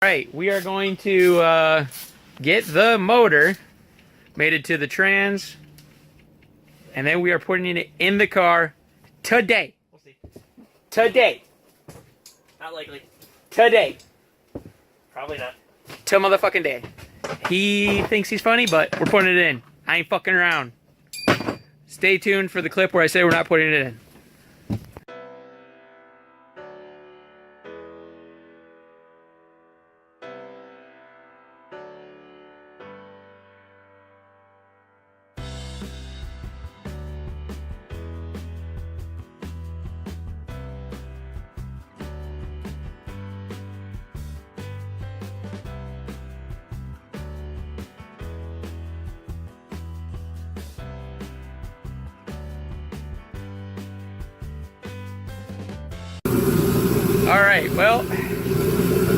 Alright, we are going to get the motor mated to the trans, and then we are putting it in the car today. We'll see. Today. Not likely. Today. Probably not. Till motherfucking day. He thinks he's funny, but we're putting it in. I ain't fucking around. Stay tuned for the clip where I say we're not putting it in. Alright, well,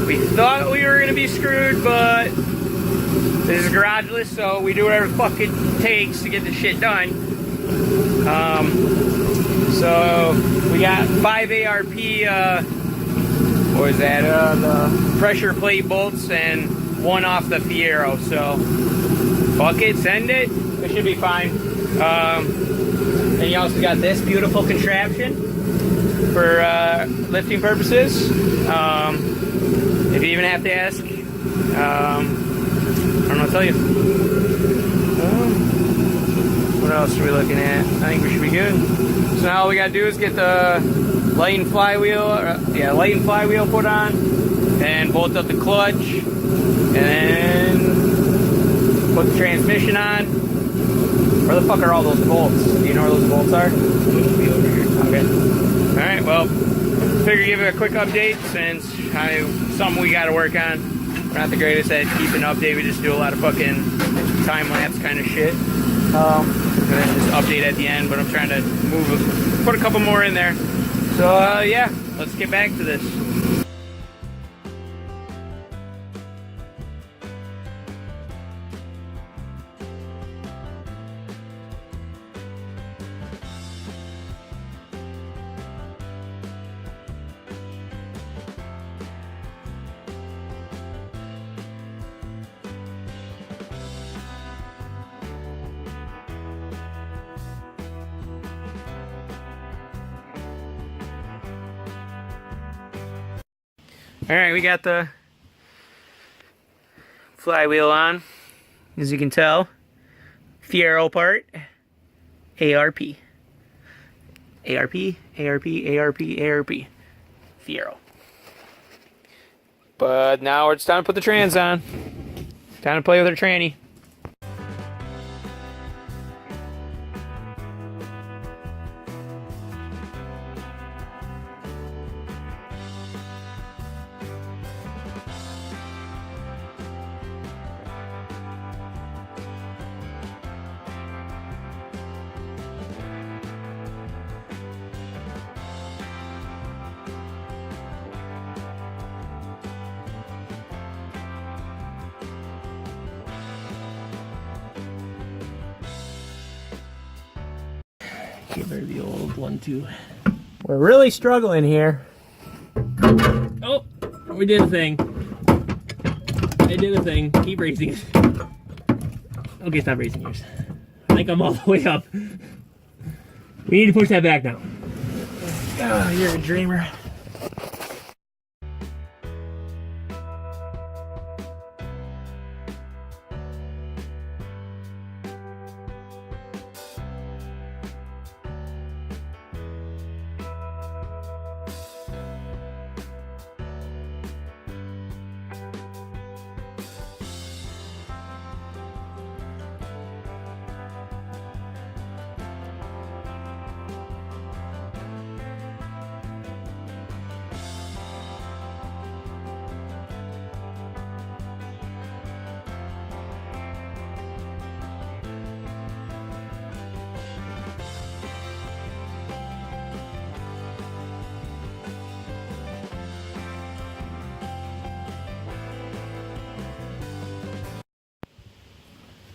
we thought we were going to be screwed, but this is Garageless, so we do whatever the fuck it takes to get this shit done. So, we got 5 ARP, what was that, the pressure plate bolts and 1 off the Fiero, so fuck it, send it, it should be fine. And you also got this beautiful contraption for lifting purposes. If you even have to ask, I don't know what to tell you. What else are we looking at? I think we should be good. So now all we gotta do is get the light and flywheel, light and flywheel put on, and bolt up the clutch, and then put the transmission on. Where the fuck are all those bolts? Do you know where those bolts are? Okay. Alright, well, figure give it a quick update since something we gotta work on. We're not the greatest at keeping an update, we just do a lot of fucking time-lapse kind of shit. And then just update at the end, but I'm trying to put a couple more in there. So, yeah, let's get back to this. Alright, we got the flywheel on, as you can tell. Fiero part. ARP. ARP, ARP, ARP, ARP. Fiero. But now it's time to put the trans on. Time to play with our tranny. Give her the old 1-2. We're really struggling here. Oh, we did a thing. I did a thing. Keep racing it. Okay, stop racing yours. I think I'm all the way up. We need to push that back now. Oh, you're a dreamer.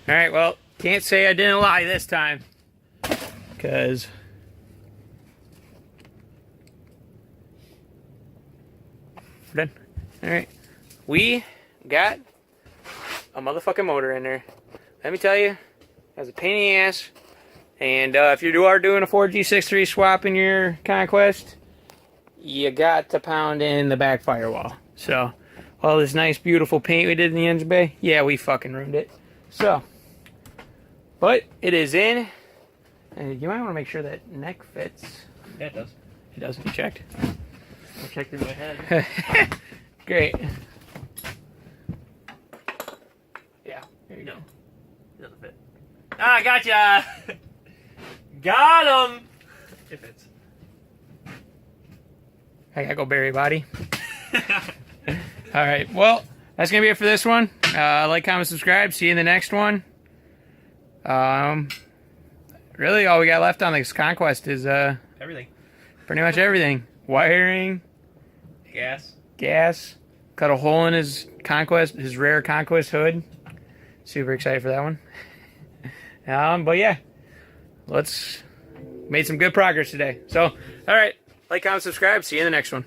Alright, well, can't say I didn't lie this time. Because we're done. Alright. we got a motherfucking motor in there. Let me tell you, that's a pain in the ass. And if you are doing a 4G63 swap in your Conquest, you got to pound in the back firewall. So, all this nice, beautiful paint we did in the engine bay, yeah, we fucking ruined it. So, but it is in, and you might want to make sure that neck fits. Yeah, it does. It does. You checked? I checked in my head. Great. Yeah, there you go. It doesn't fit. Ah, gotcha! Got him! It fits. I gotta go bury body. Alright, well, that's gonna be it for this one. Like, comment, subscribe. See you in the next one. Really, all we got left on this Conquest is Everything. pretty much everything. Wiring, gas. Cut a hole in his Conquest, his rare Conquest hood. Super excited for that one. But yeah, made some good progress today. So, all right, like, comment, subscribe. See you in the next one.